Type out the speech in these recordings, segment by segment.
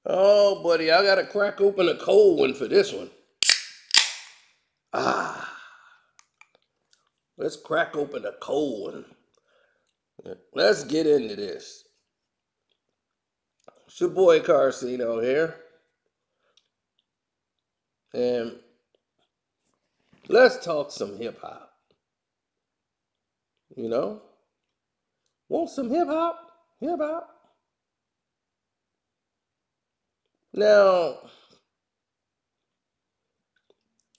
Oh, buddy, I gotta crack open a cold one for this one. Ah, let's crack open a cold one. Let's get into this. It's your boy Carcino here. And let's talk some hip hop. You know? Want some hip hop? Hip hop. Now,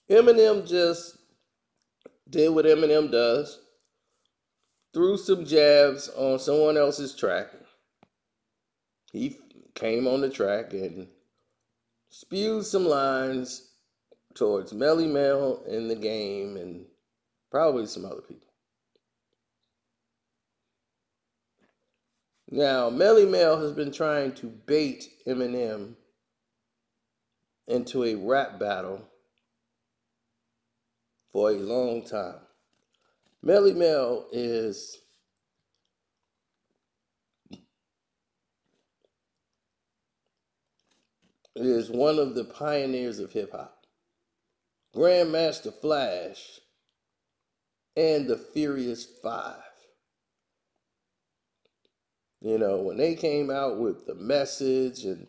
Eminem just did what Eminem does, threw some jabs on someone else's track. He came on the track and spewed some lines towards Melle Mel in the game and probably some other people. Now, Melle Mel has been trying to bait Eminem into a rap battle for a long time. Melle Mel is one of the pioneers of hip hop. Grandmaster Flash and the Furious Five. You know, when they came out with the message and,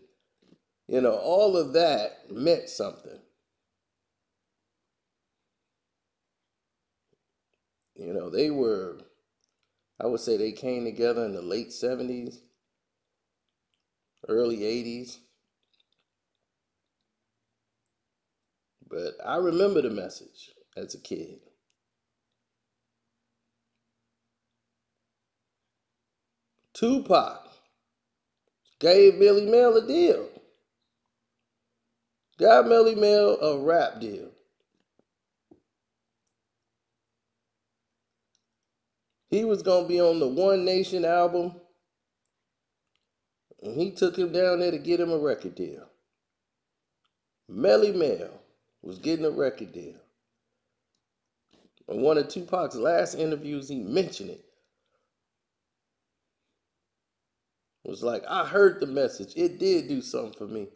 all of that meant something. They were, I would say they came together in the late 70s, early 80s. But I remember the message as a kid. Tupac gave Melle Mel a deal. Got Melle Mel a rap deal. He was going to be on the One Nation album, and he took him down there to get him a record deal. Melle Mel was getting a record deal. In one of Tupac's last interviews, he mentioned it. It was like, I heard the message. It did do something for me.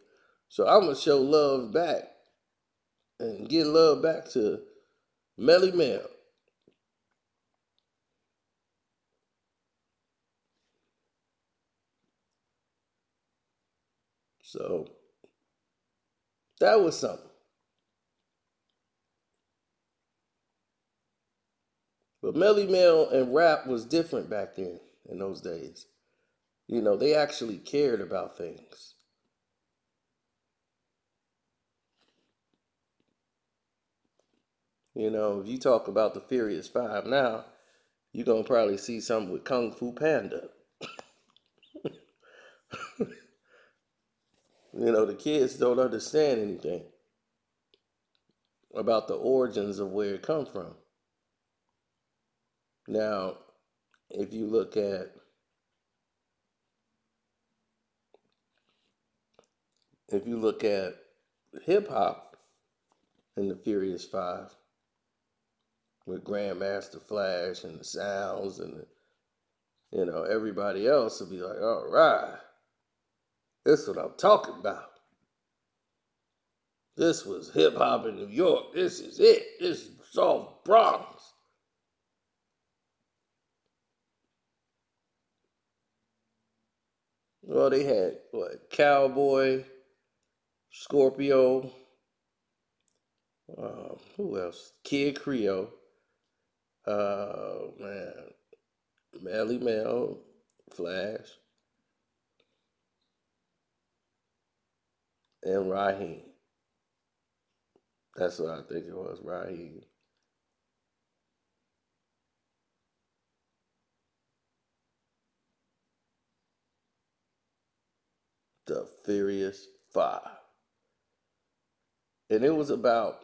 So I'm going to show love back and give love back to Melle Mel. So that was something. But Melle Mel and rap was different back then in those days. They actually cared about things. If you talk about the Furious Five now, you're going to probably see something with Kung Fu Panda. The kids don't understand anything about the origins of where it come from. Now, if you look at hip hop in the Furious Five with Grandmaster Flash and the sounds and everybody else will be like, all right, this is what I'm talking about. This was hip hop in New York. This is it. This is South Bronx. Well, they had Cowboy, Scorpio, who else? Kid Creole, man, Melle Mel, Flash, and Raheem. That's what I think it was, Raheem. The Furious Five. And it was about,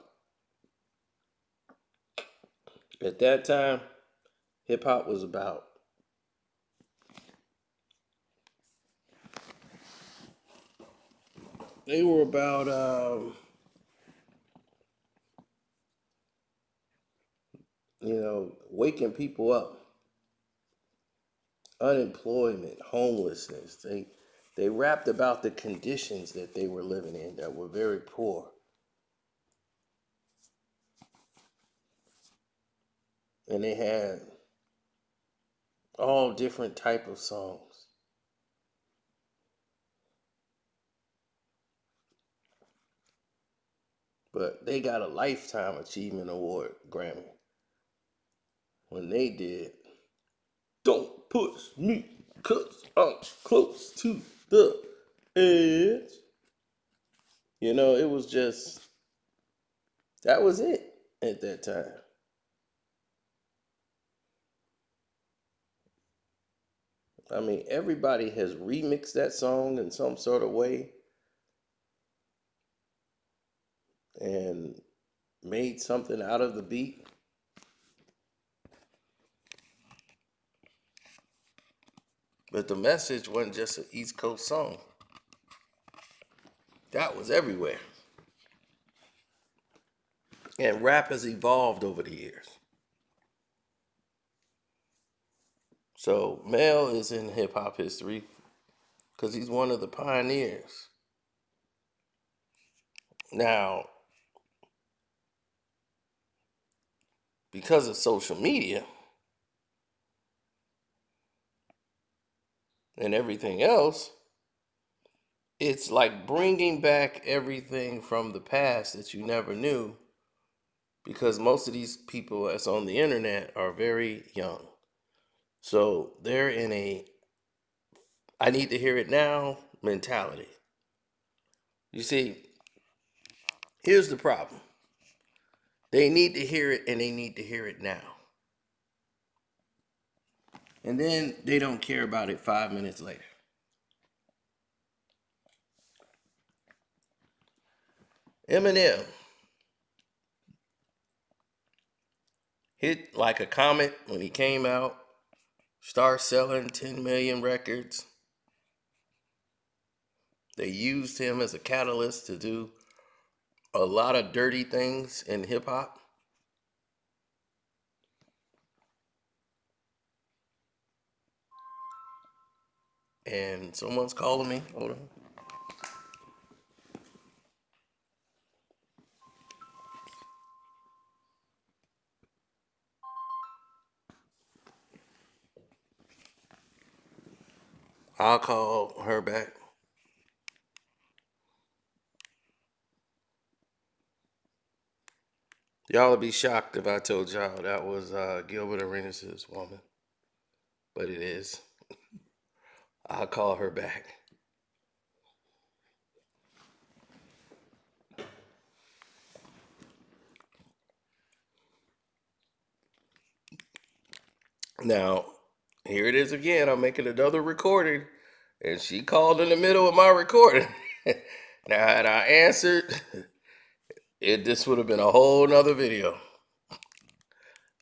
at that time, hip hop was about they were about waking people up. Unemployment, homelessness. They rapped about the conditions that they were living in that were very poor. And they had all different type of songs. But they got a Lifetime Achievement Award Grammy when they did Don't Push Me 'Cause I'm Close to the Edge. You know, it was just, that was it at that time. I mean, everybody has remixed that song in some sort of way and made something out of the beat. But the message wasn't just an East Coast song. That was everywhere. And rap has evolved over the years. So Mel is in hip hop history because he's one of the pioneers. Now, because of social media and everything else, it's like bringing back everything from the past that you never knew, because most of these people that's on the internet are very young. So they're in a I need to hear it now mentality. You see, here's the problem. They need to hear it and they need to hear it now. And then they don't care about it 5 minutes later. Eminem hit like a comet when he came out, started selling 10 million records. They used him as a catalyst to do a lot of dirty things in hip hop. And someone's calling me. Hold on. I'll call her back. Y'all would be shocked if I told y'all that was Gilbert Arenas' woman. But it is. I'll call her back. Now, here it is again. I'm making another recording. And she called in the middle of my recording. Now, had I answered, this would have been a whole nother video.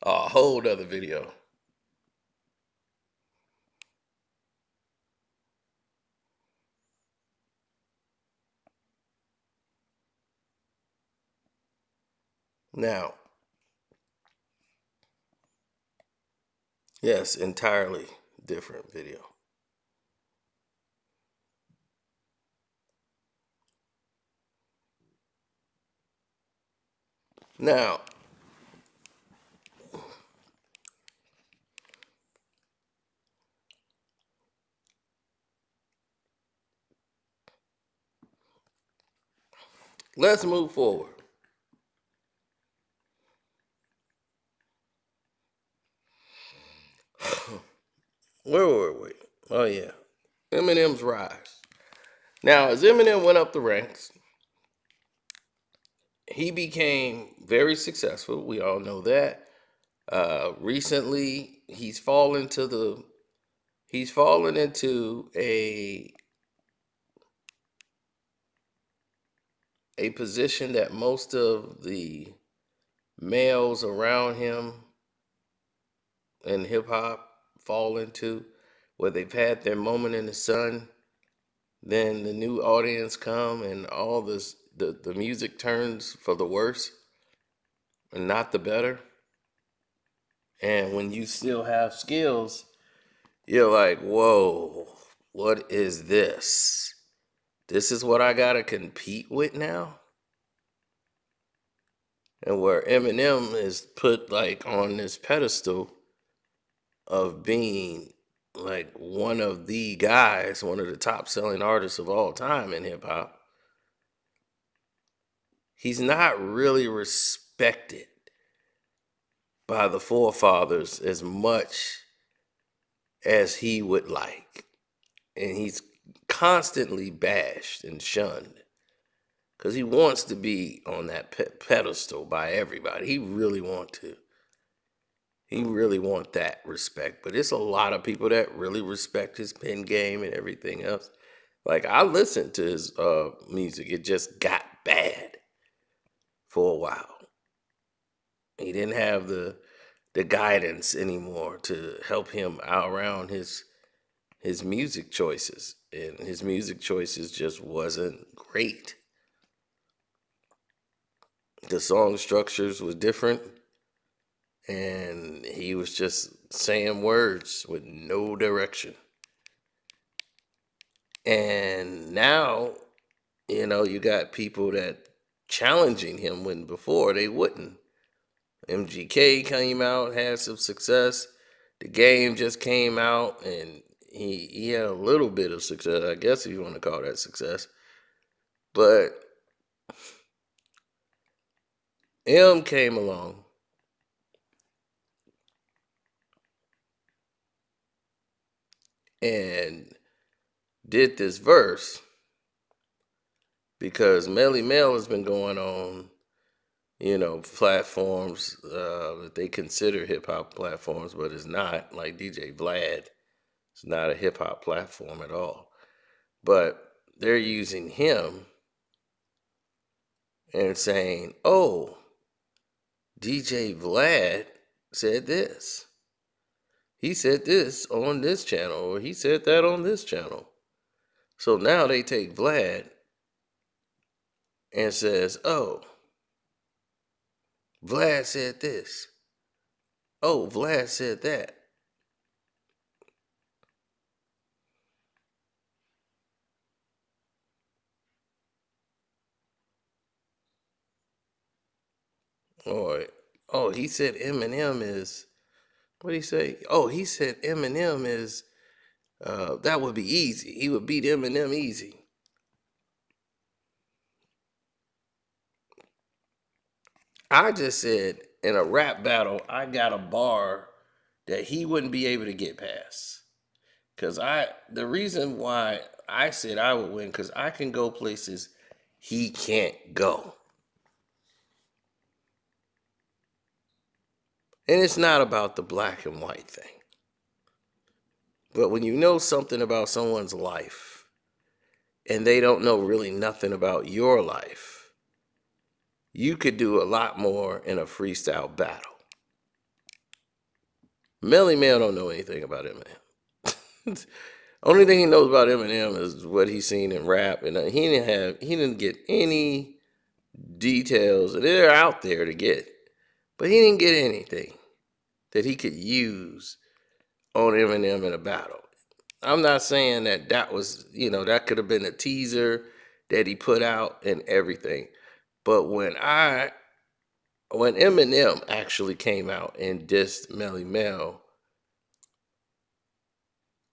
A whole nother video. Now, yes, entirely different video. Now, let's move forward. Where were we? Oh, yeah. Eminem's Rise. Now, as Eminem went up the ranks, he became very successful. We all know that. Recently, he's fallen into a position that most of the males around him in hip hop fall into, where they've had their moment in the sun, then the new audience come and all this the music turns for the worse and not the better. And when you still have skills, you're like, whoa, What is this? This is what I gotta compete with now? And where Eminem is put like on this pedestal of being like one of the guys, one of the top selling artists of all time in hip hop, he's not really respected by the forefathers as much as he would like. And he's constantly bashed and shunned because he wants to be on that pedestal by everybody. He really wants to. He really want that respect. But it's a lot of people that really respect his pen game and everything else. Like, I listened to his music. It just got bad for a while. He didn't have the guidance anymore to help him out around his music choices. And his music choices just wasn't great. The song structures was different. And he was just saying words with no direction. And now, you got people that challenging him when before they wouldn't. MGK came out, had some success. The Game just came out, and he had a little bit of success, I guess, if you want to call that success. But M came along and did this verse because Melle Mel has been going on, platforms that they consider hip hop platforms, but it's not. Like DJ Vlad, it's not a hip hop platform at all. But they're using him and saying, oh, DJ Vlad said this. He said this on this channel, or he said that on this channel. So now they take Vlad and says, oh, Vlad said this. Oh, Vlad said that. Or, oh, he said Eminem is, what did he say? Oh, he said Eminem is, that would be easy. He would beat Eminem easy. I just said in a rap battle, I got a bar that he wouldn't be able to get past. Because the reason why I said I would win, because I can go places he can't go. And it's not about the black and white thing. But when you know something about someone's life and they don't know really nothing about your life, you could do a lot more in a freestyle battle. Melle Mel don't know anything about Eminem. Only thing he knows about Eminem is what he's seen in rap, and he didn't get any details. They're out there to get, but he didn't get anything that he could use on Eminem in a battle. I'm not saying that was, that could have been a teaser that he put out and everything. But when Eminem actually came out and dissed Melle Mel,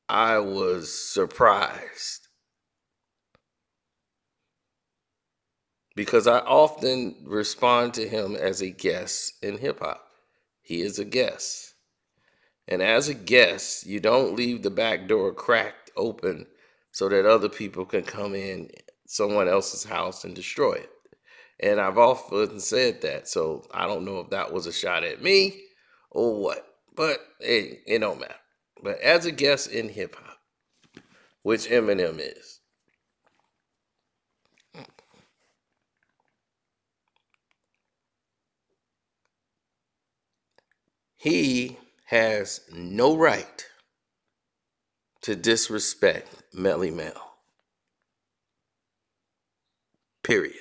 I was surprised. Because I often respond to him as a guest in hip hop. He is a guest. And as a guest, you don't leave the back door cracked open so that other people can come in someone else's house and destroy it. And I've often said that, so I don't know if that was a shot at me or what. But it don't matter. But as a guest in hip hop, which Eminem is, he has no right to disrespect Melle Mel. Period.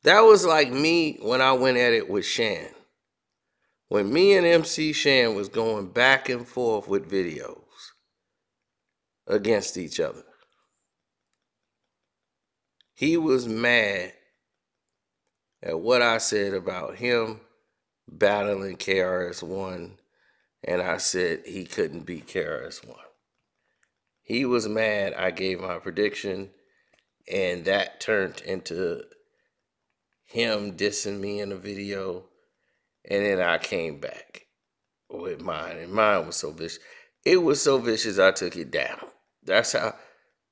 That was like me when I went at it with Shan. when me and MC Shan was going back and forth with videos against each other, he was mad at what I said about him battling KRS-One, and I said he couldn't beat KRS-One. He was mad I gave my prediction, and that turned into him dissing me in the video, and then I came back with mine, and mine was so vicious. It was so vicious I took it down. That's how,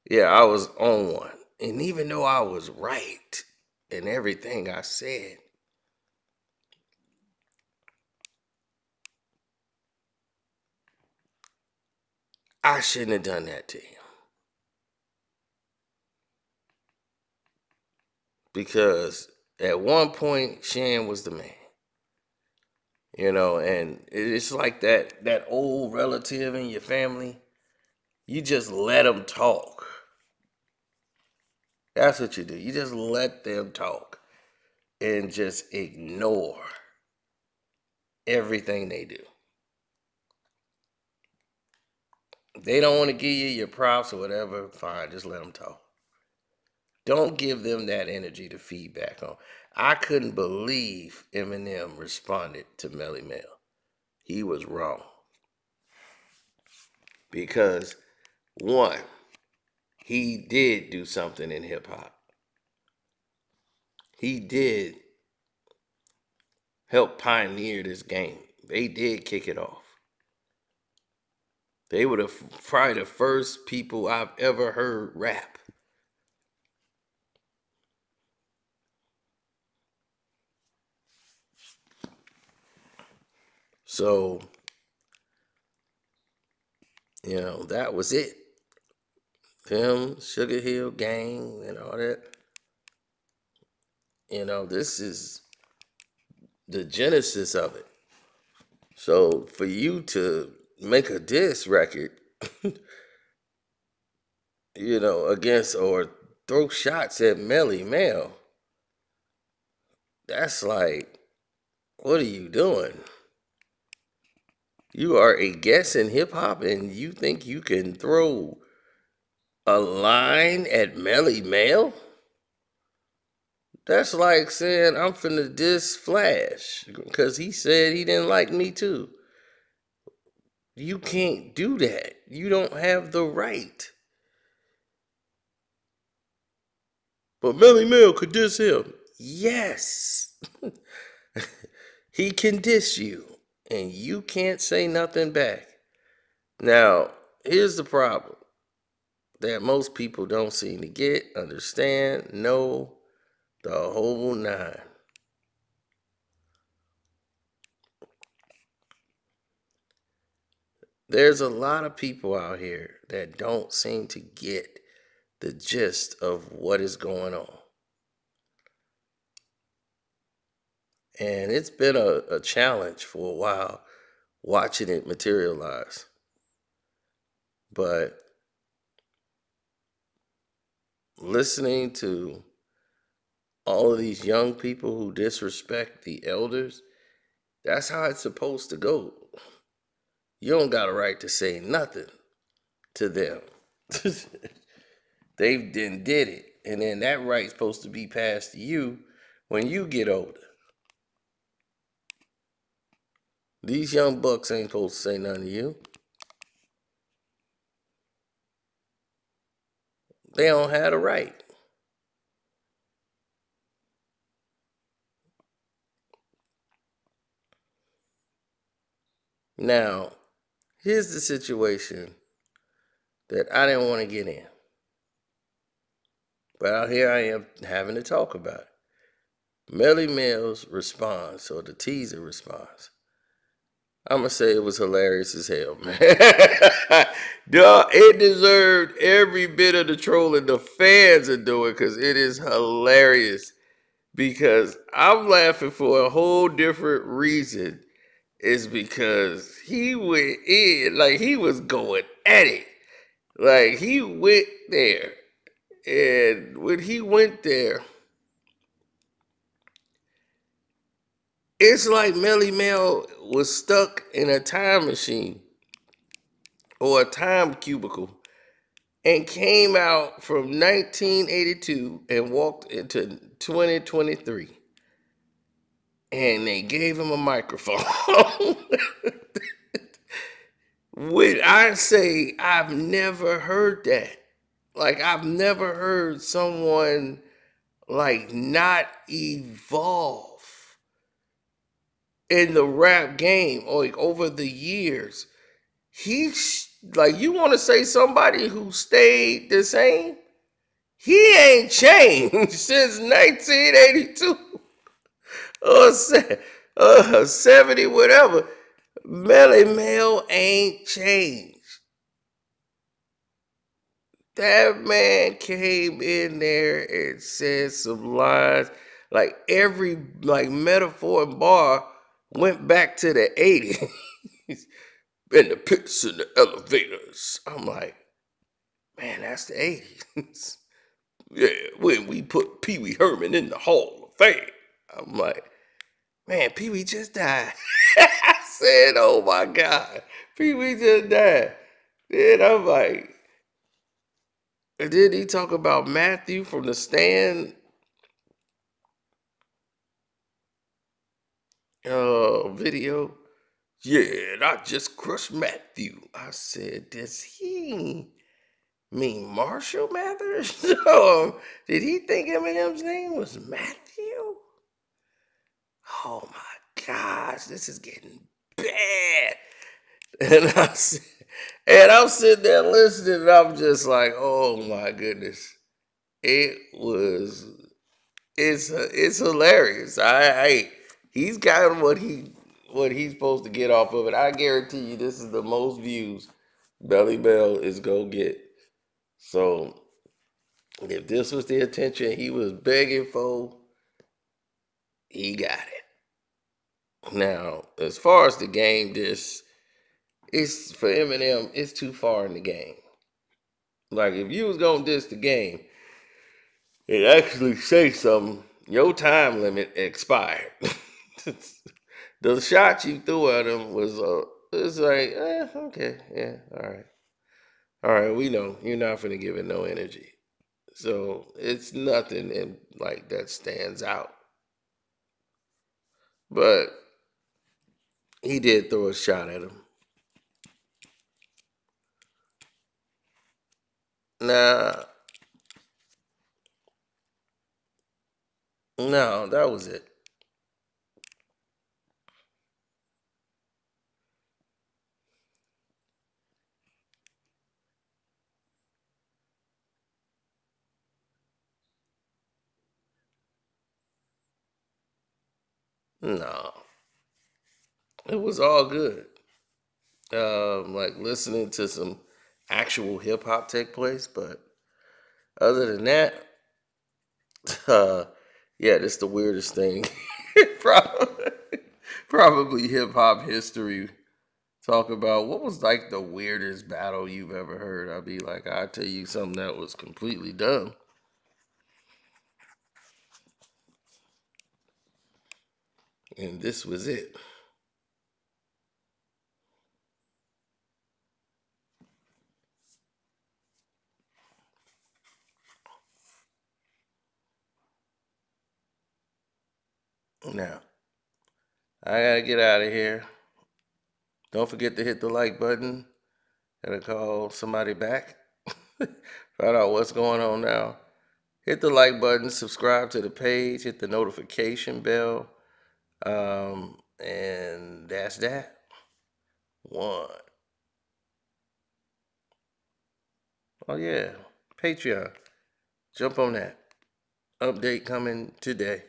yeah, I was on one. And even though I was right in everything I said, I shouldn't have done that to him. Because at one point, Shan was the man. You know, and it's like that old relative in your family. You just let them talk. That's what you do. You just let them talk and just ignore everything they do. They don't want to give you your props or whatever, fine, just let them talk. Don't give them that energy to feedback on. I couldn't believe Eminem responded to Melle Mel. He was wrong. Because, one, he did do something in hip hop. He did help pioneer this game. They did kick it off. They were probably the first people I've ever heard rap. So, you know, that was it. Him, Sugar Hill Gang, and all that. You know, this is the genesis of it. So, for you to make a diss record, you know, against or throw shots at Melle Mel, that's like, what are you doing? You are a guest in hip hop and you think you can throw a line at Melle Mel? That's like saying I'm finna diss Flash because he said he didn't like me too. You can't do that. You don't have the right. But Melle Mel could diss him. Yes. He can diss you. And you can't say nothing back. Now, here's the problem that most people don't seem to get, understand, know, the whole nine. There's a lot of people out here that don't seem to get the gist of what is going on. And it's been a challenge for a while watching it materialize. But listening to all of these young people who disrespect the elders, that's how it's supposed to go. You don't got a right to say nothing to them. They did it. And then that right's supposed to be passed to you when you get older. These young bucks ain't supposed to say nothing to you. They don't have the right. Now, here's the situation that I didn't want to get in. But out here I am having to talk about it. Melle Mel's response, or the teaser response, I'm going to say it was hilarious as hell, man. Duh, it deserved every bit of the trolling the fans are doing because it is hilarious. Because I'm laughing for a whole different reason. It's because he went in, like he was going at it. Like he went there. And when he went there, It's like Melle Mel was stuck in a time machine or a time cubicle and came out from 1982 and walked into 2023. And they gave him a microphone. When I say I've never heard that, like I've never heard someone like not evolve in the rap game like over the years. He's like, you want to say somebody who stayed the same? He ain't changed since 1982 or 70, whatever. Melle Mel ain't changed. That man came in there and said some lines, like every like metaphor and bar went back to the 80s. And the pits and the elevators. I'm like, man, that's the 80s. Yeah, when we put Pee Wee Herman in the Hall of Fame. I'm like, man, Pee Wee just died. I said, oh my God, Pee Wee just died. Then I'm like, and then he talk about Matthew from the Stand video. Yeah, and I just crushed Matthew. I said, does he mean Marshall Mathers? Did he think Eminem's name was Matthew? Oh my gosh, this is getting bad. And I'm sitting there listening, and I'm just like, oh my goodness. It was it's hilarious. He's got what he's supposed to get off of it. I guarantee you this is the most views Melle Mel is gonna get. So if this was the attention he was begging for, he got it. Now, as far as the game, this it's for Eminem, it's too far in the game. Like if you was gonna diss the game, it actually say something, your time limit expired. The shot you threw at him was it's like, okay, yeah, all right, we know you're not gonna give it no energy. So it's nothing in like that stands out. But he did throw a shot at him. Nah, no, that was it. No, it was all good. Like listening to some actual hip hop take place, but other than that, uh, yeah, that's the weirdest thing. probably, probably hip hop history. Talk about what was like the weirdest battle you've ever heard. I'd be like, I'll tell you something that was completely dumb. And this was it. Now, I gotta get out of here. Don't forget to hit the like button. Gotta call somebody back. Find out what's going on now. Hit the like button, subscribe to the page, hit the notification bell. And that's that. One. Oh, yeah. Patreon. Jump on that. Update coming today.